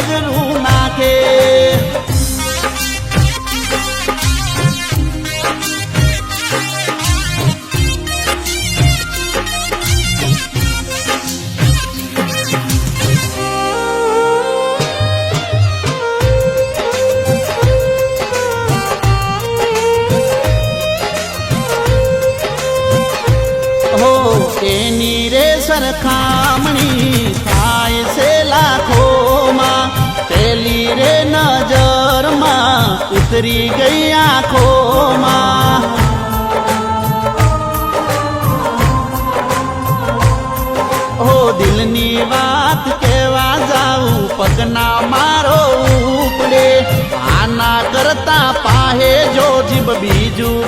નજરું નાખે. એની રે સરખામણી થાય છે લાખોમાં, પેલી રે નજરમાં ઉતરી ગઈ આંખોમાં. ઓ દિલની વાત કેવા જાઉં પગના મારો ઉપડે, આના કરતા પાહે જો જીભ બીજું